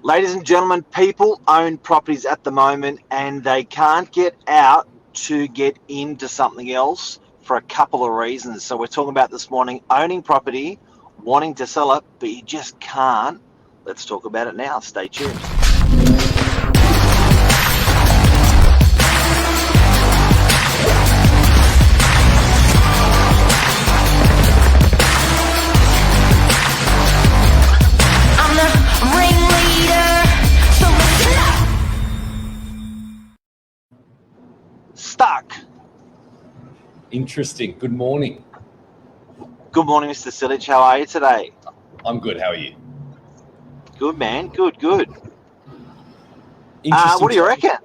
Ladies and gentlemen, people own properties at the moment and they can't get out to get into something else for a couple of reasons. So we're talking about this morning owning property, wanting to sell it, but you just can't. Let's talk about it now. Stay tuned. I'm the ringleader, so listen up. Stuck. Interesting. Good morning. Good morning, Mr. Silic. How are you today? I'm good. How are you? Good, man. Good. Interesting. What do you topic. reckon?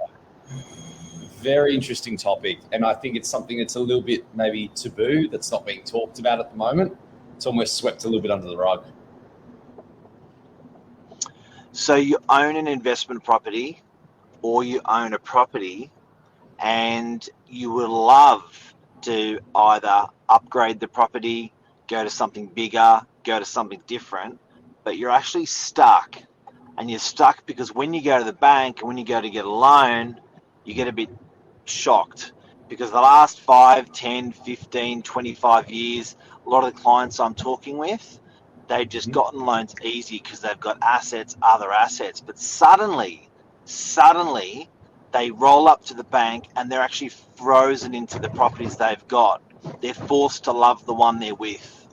Very interesting topic. And I think it's something that's a little bit maybe taboo, that's not being talked about at the moment. It's almost swept a little bit under the rug. So you own an investment property or you own a property and you would love to either upgrade the property, go to something bigger, go to something different, but you're actually stuck. And you're stuck because when you go to the bank and when you go to get a loan, you get a bit shocked because the last 5, 10, 15, 25 years, a lot of the clients I'm talking with, they've just gotten loans easy because they've got assets, other assets. But suddenly, they roll up to the bank and they're actually frozen into the properties they've got. They're forced to love the one they're with.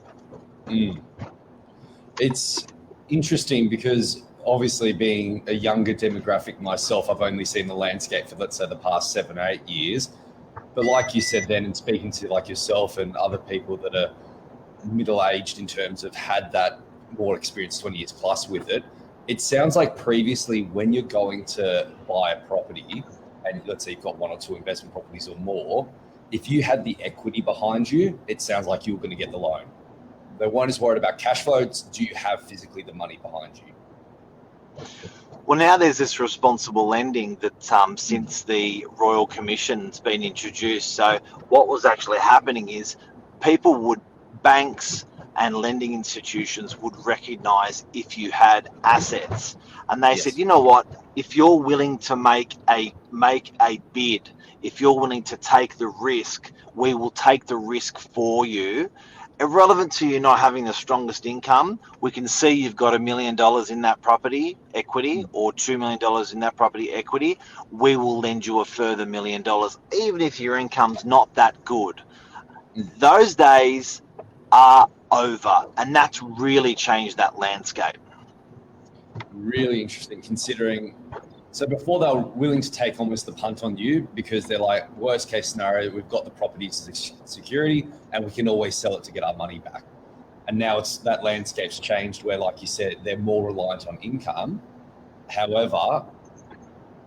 It's interesting because obviously being a younger demographic myself, I've only seen the landscape for, let's say, the past 7 or 8 years. But like you said then, and speaking to like yourself and other people that are middle-aged in terms of had that more experience 20 years plus with it, it sounds like previously when you're going to buy a property, and let's say you've got 1 or 2 investment properties or more, if you had the equity behind you, it sounds like you were going to get the loan. They weren't as worried about cash flows. Do you have physically the money behind you? Well, now there's this responsible lending that since the Royal Commission's been introduced. So what was actually happening is banks and lending institutions would recognise if you had assets. And they said, you know what, if you're willing to make a bid, if you're willing to take the risk, we will take the risk for you. Irrelevant to you not having the strongest income, we can see you've got $1 million in that property equity or $2 million in that property equity. We will lend you a further $1 million, even if your income's not that good. Those days are over, and that's really changed that landscape. Really interesting considering. So before they were willing to take almost the punt on you because they're like, worst case scenario, we've got the property as security and we can always sell it to get our money back. And now it's that landscape's changed where, like you said, they're more reliant on income. However,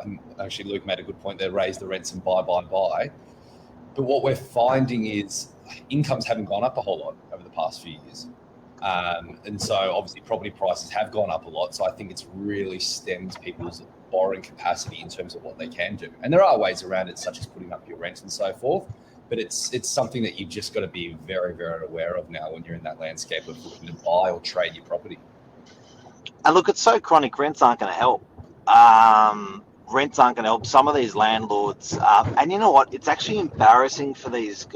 and actually Luke made a good point, they raised the rents and buy. But what we're finding is incomes haven't gone up a whole lot over the past few years. And so obviously property prices have gone up a lot. So I think it's really stemmed people's borrowing capacity in terms of what they can do. And there are ways around it, such as putting up your rent and so forth. But it's something that you've just got to be very, very aware of now when you're in that landscape of looking to buy or trade your property. And look, it's so chronic, rents aren't going to help. Rents aren't going to help some of these landlords. And you know what? It's actually embarrassing for these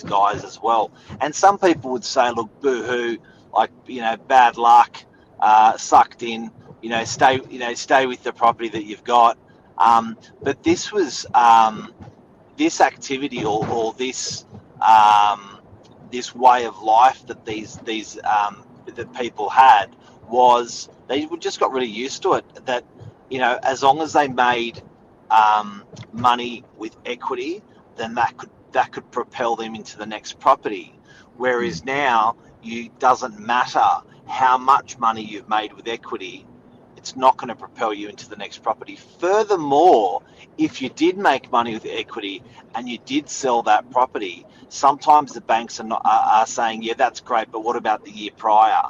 guys as well. And some people would say, look, boo-hoo, like, bad luck, sucked in, stay with the property that you've got. But this was this activity or this this way of life that these that people had was they just got really used to it. That as long as they made money with equity, then that could propel them into the next property. Whereas now, it doesn't matter how much money you've made with equity, it's not going to propel you into the next property. Furthermore, if you did make money with equity and you did sell that property, sometimes the banks are saying, yeah, that's great, but what about the year prior?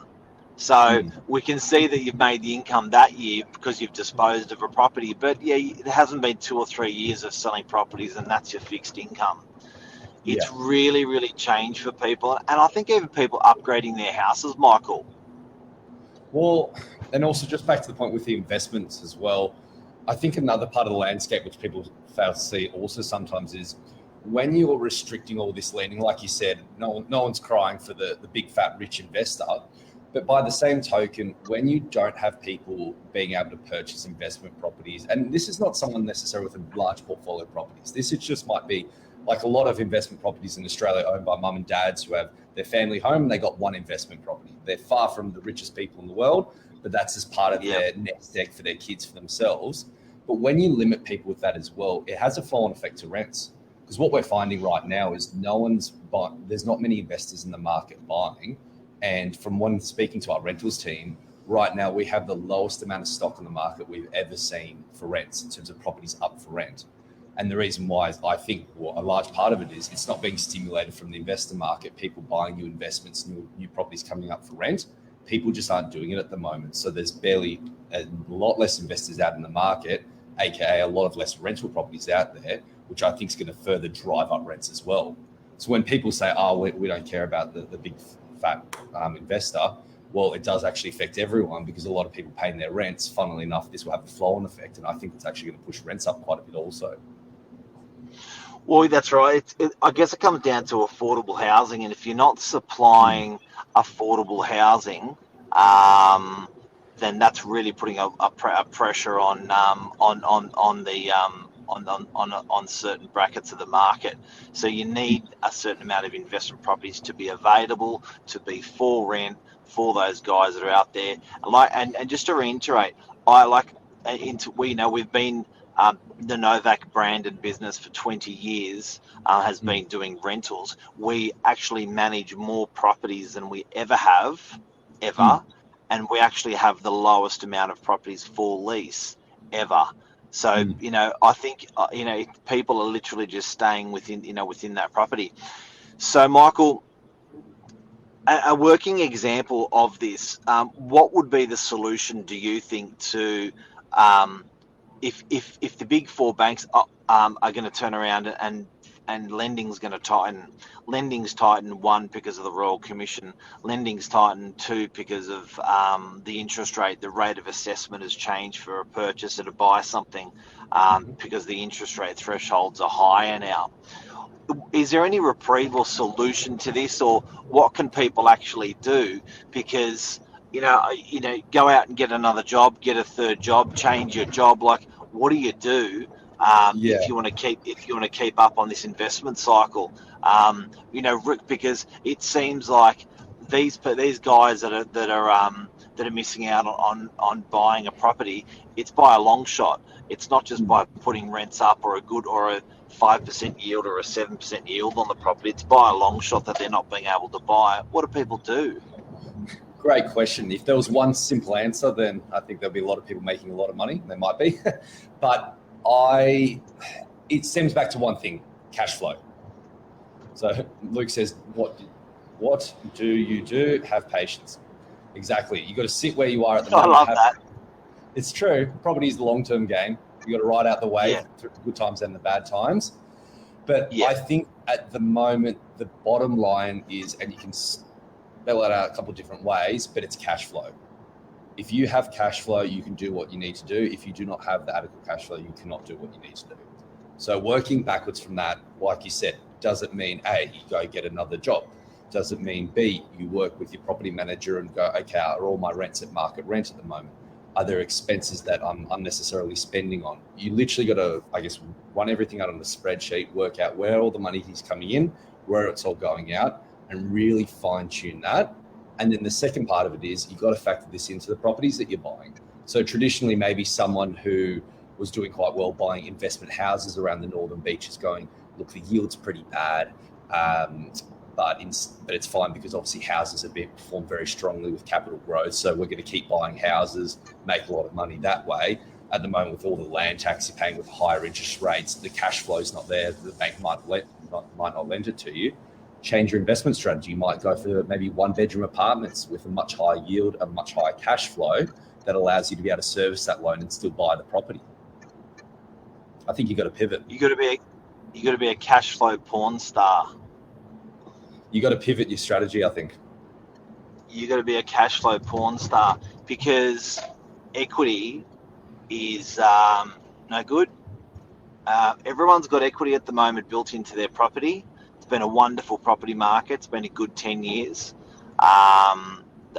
So we can see that you've made the income that year because you've disposed of a property, but yeah, it hasn't been 2 or 3 years of selling properties and that's your fixed income. It's really, really changed for people. And I think even people upgrading their houses, Michael. Well, And also just back to the point with the investments as well, I think another part of the landscape which people fail to see also sometimes is when you're restricting all this lending, like you said, no one's crying for the big fat rich investor. But by the same token, when you don't have people being able to purchase investment properties, and this is not someone necessarily with a large portfolio of properties, this is just might be like a lot of investment properties in Australia owned by mum and dads who have their family home and they got one investment property. They're far from the richest people in the world, but that's as part of their nest egg for their kids, for themselves. But when you limit people with that as well, it has a flow-on effect to rents. Because what we're finding right now is there's not many investors in the market buying. And from when speaking to our rentals team, right now we have the lowest amount of stock on the market we've ever seen for rents in terms of properties up for rent. And the reason why is I think a large part of it is it's not being stimulated from the investor market, people buying new investments, new properties coming up for rent. People just aren't doing it at the moment. So there's barely a lot less investors out in the market, aka a lot of less rental properties out there, which I think is going to further drive up rents as well. So when people say, we don't care about the big fat investor, well, it does actually affect everyone because a lot of people paying their rents, funnily enough, this will have a flow-on effect. And I think it's actually going to push rents up quite a bit also. Well, that's right. I guess it comes down to affordable housing, and if you're not supplying affordable housing, then that's really putting a pressure on certain brackets of the market. So you need a certain amount of investment properties to be available, to be for rent for those guys that are out there. And just to reiterate, we've been the Novak branded business for 20 years has been doing rentals. We actually manage more properties than we ever have, and we actually have the lowest amount of properties for lease ever. So, I think, people are literally just staying within that property. So, Michael, a working example of this, what would be the solution, do you think, to if the big four banks are going to turn around and lending's going to tighten? Lending's tightened, one, because of the Royal Commission. Lending's tightened, two, because of the interest rate. The rate of assessment has changed for a purchaser to buy something because the interest rate thresholds are higher now. Is there any reprieve or solution to this, or what can people actually do? Because go out and get another job, get a third job, change your job. Like, what do you do if you want to keep up on this investment cycle? Rick, because it seems like these guys that are missing out on buying a property, it's by a long shot. It's not just by putting rents up or a 5% yield or a 7% yield on the property. It's by a long shot that they're not being able to buy. What do people do? Great question. If there was one simple answer, then I think there'll be a lot of people making a lot of money. There might be, but it stems back to one thing: cash flow. So Luke says, what do you do? Have patience. Exactly. You got to sit where you are at the moment. I love that. It's true. Property is the long-term game. You got to ride out the wave through the good times and the bad times. But I think at the moment, the bottom line is, and you can spell it out a couple of different ways, but it's cash flow. If you have cash flow, you can do what you need to do. If you do not have the adequate cash flow, you cannot do what you need to do. So working backwards from that, like you said, does it mean A, you go get another job? Does it mean B, you work with your property manager and go, okay, are all my rents at market rent at the moment? Are there expenses that I'm unnecessarily spending on? You literally got to, run everything out on the spreadsheet, work out where all the money is coming in, where it's all going out, and really fine tune that. And then the second part of it is you've got to factor this into the properties that you're buying. So traditionally, maybe someone who was doing quite well buying investment houses around the Northern Beaches going, look, the yield's pretty bad, but it's fine because obviously houses have been performed very strongly with capital growth. So we're going to keep buying houses, make a lot of money that way. At the moment, with all the land tax you're paying with higher interest rates, the cash flow's not there. The bank might not lend it to you. Change your investment strategy. You might go for maybe one-bedroom apartments with a much higher yield, a much higher cash flow that allows you to be able to service that loan and still buy the property. I think you got to pivot. You got to be a cash flow porn star. You got to pivot your strategy, I think. You got to be a cash flow porn star. because equity is no good. Everyone's got equity at the moment built into their property. It's been a wonderful property market. It's been a good 10 years.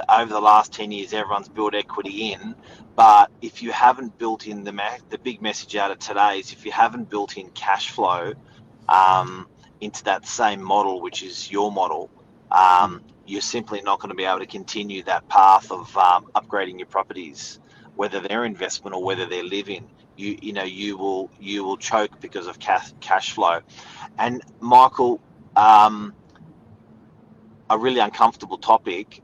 Over the last 10 years, everyone's built equity in. But if you haven't built in the big message out of today is if you haven't built in cash flow into that same model, which is your model, you're simply not going to be able to continue that path of upgrading your properties, whether they're investment or whether they're living. You will choke because of cash flow. And Michael, a really uncomfortable topic,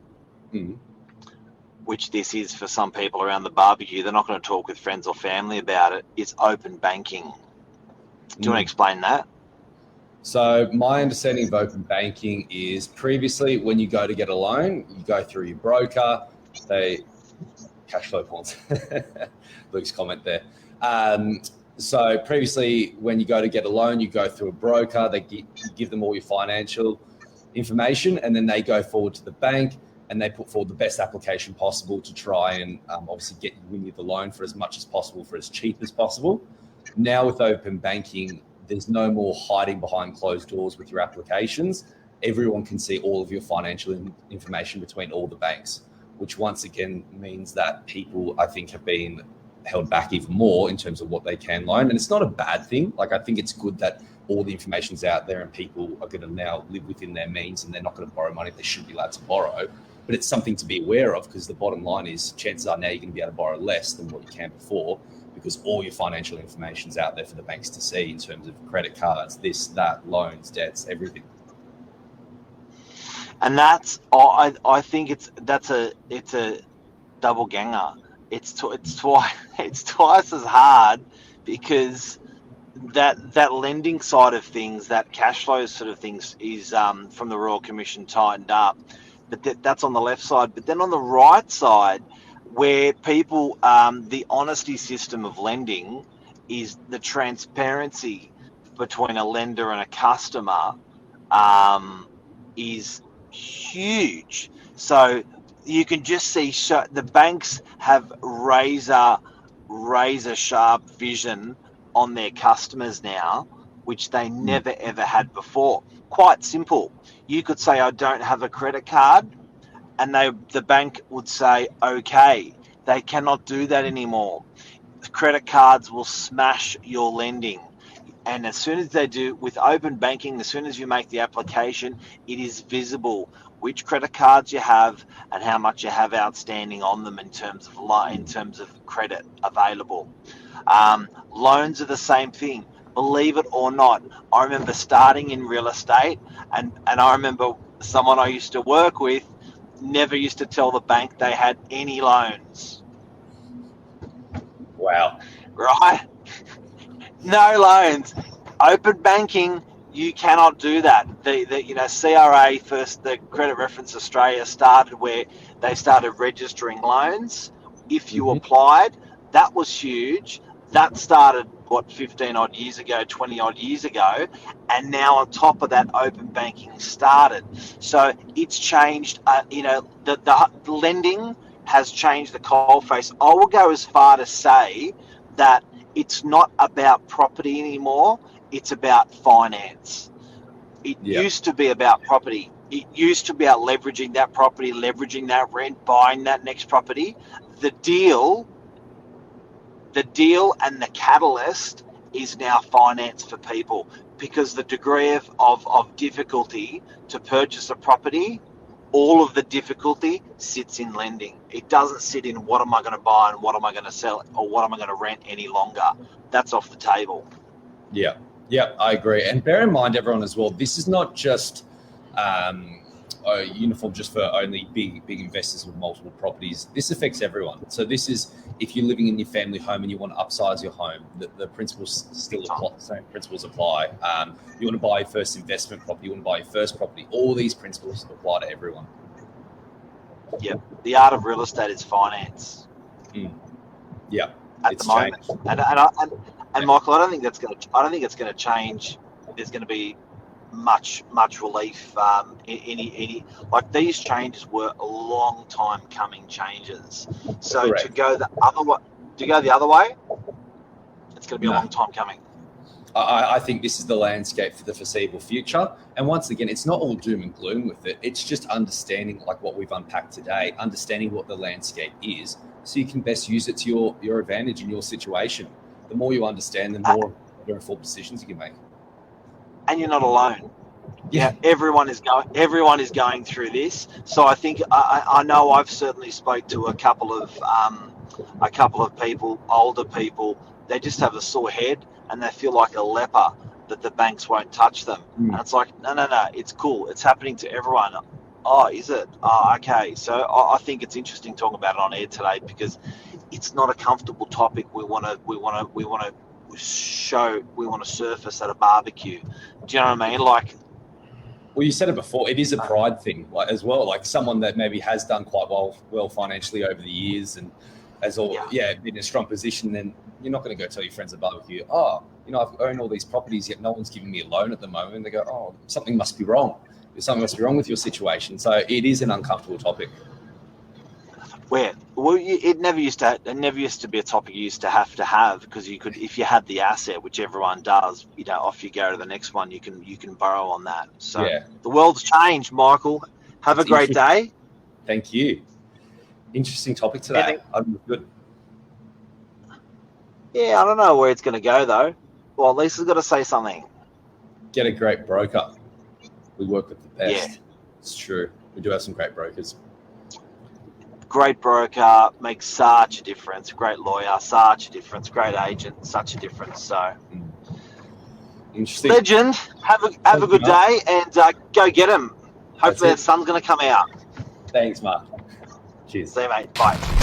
which this is for some people around the barbecue, they're not going to talk with friends or family about it, is open banking. Do you want to explain that? So my understanding of open banking is previously when you go to get a loan, you go through your broker, cash flow points, Luke's comment there. So previously when you go to get a loan, you go through a broker, you give them all your financial information, and then they go forward to the bank and they put forward the best application possible to try and obviously win you the loan for as much as possible, for as cheap as possible. Now with open banking, there's no more hiding behind closed doors with your applications. Everyone can see all of your financial information between all the banks, which once again means that people, I think, have been held back even more in terms of what they can loan. And it's not a bad thing. Like, I think it's good that all the information's out there and people are going to now live within their means and they're not going to borrow money they should be allowed to borrow. But it's something to be aware of, because the bottom line is chances are now you're going to be able to borrow less than what you can before, because all your financial information's out there for the banks to see in terms of credit cards, this, that, loans, debts, everything. And that's, I think it's a double ganger. It's twice as hard, because that lending side of things, that cash flow sort of things, is from the Royal Commission tightened up. But that's on the left side. But then on the right side, where people, the honesty system of lending is the transparency between a lender and a customer is huge. So you can just see the banks have razor sharp vision on their customers now, which they never ever had before. Quite simple. You could say, I don't have a credit card, and the bank would say, okay. They cannot do that anymore. Credit cards will smash your lending. And as soon as they do, with open banking, as soon as you make the application, it is visible which credit cards you have and how much you have outstanding on them in terms of credit available. Loans are the same thing. Believe it or not, I remember starting in real estate, and I remember someone I used to work with never used to tell the bank they had any loans. Wow. Right? No loans. Open banking, you cannot do that. The CRA first, the Credit Reference Australia started where they started registering loans. If you applied, that was huge. That started 15 odd years ago, 20 odd years ago, and now on top of that, open banking started. So it's changed. The lending has changed the coalface. I will go as far to say that it's not about property anymore. It's about finance. It used to be about property. It used to be about leveraging that property, leveraging that rent, buying that next property. The deal and the catalyst is now finance for people, because the degree of difficulty to purchase a property, all of the difficulty sits in lending. It doesn't sit in what am I going to buy and what am I going to sell or what am I going to rent any longer. That's off the table. Yeah, I agree. And bear in mind, everyone, as well, this is not just a uniform just for only big investors with multiple properties. This affects everyone. So this is, if you're living in your family home and you want to upsize your home, the principles still apply. Same principles apply. You want to buy your first investment property, you want to buy your first property. All these principles apply to everyone. Yep. The art of real estate is finance. Yeah. At the moment. And Michael, I don't think it's going to change. There's going to be much relief. Any like these changes were a long time coming changes. So Correct. to go the other way, it's going to be a No. long time coming. I think this is the landscape for the foreseeable future. And once again, it's not all doom and gloom with it. It's just understanding, like what we've unpacked today, understanding what the landscape is, so you can best use it to your advantage in your situation. The more you understand, the more informed decisions you can make. And you're not alone. Yeah, everyone is going through this. So I think I know I've certainly spoke to a couple of people, older people. They just have a sore head and they feel like a leper that the banks won't touch them. And it's like, no, it's cool. It's happening to everyone. Oh, is it? Oh, okay. So I think it's interesting talking about it on air today because it's not a comfortable topic. We want to surface at a barbecue. Do you know what I mean? Like, well, you said it before. It is a pride thing, like as well. Like someone that maybe has done quite well financially over the years and has been in a strong position. Then you're not going to go tell your friends at barbecue, oh, I've owned all these properties, yet no one's giving me a loan at the moment. And they go, oh, something must be wrong. Something must be wrong with your situation. So it is an uncomfortable topic. It never used to be a topic you used to have because you could, if you had the asset, which everyone does, off you go to the next one. You can borrow on that. So The world's changed, Michael. Have a great day. Thank you. Interesting topic today. Good. Yeah, I don't know where it's going to go though. Well, at least it's got to say something. Get a great broker. We work with the best. Yeah. It's true. We do have some great brokers. Great broker makes such a difference. Great lawyer, such a difference. Great agent, such a difference. So, interesting. Legend. Have a good day and go get him. Hopefully, the sun's going to come out. Thanks, Mark. Cheers. See you, mate. Bye.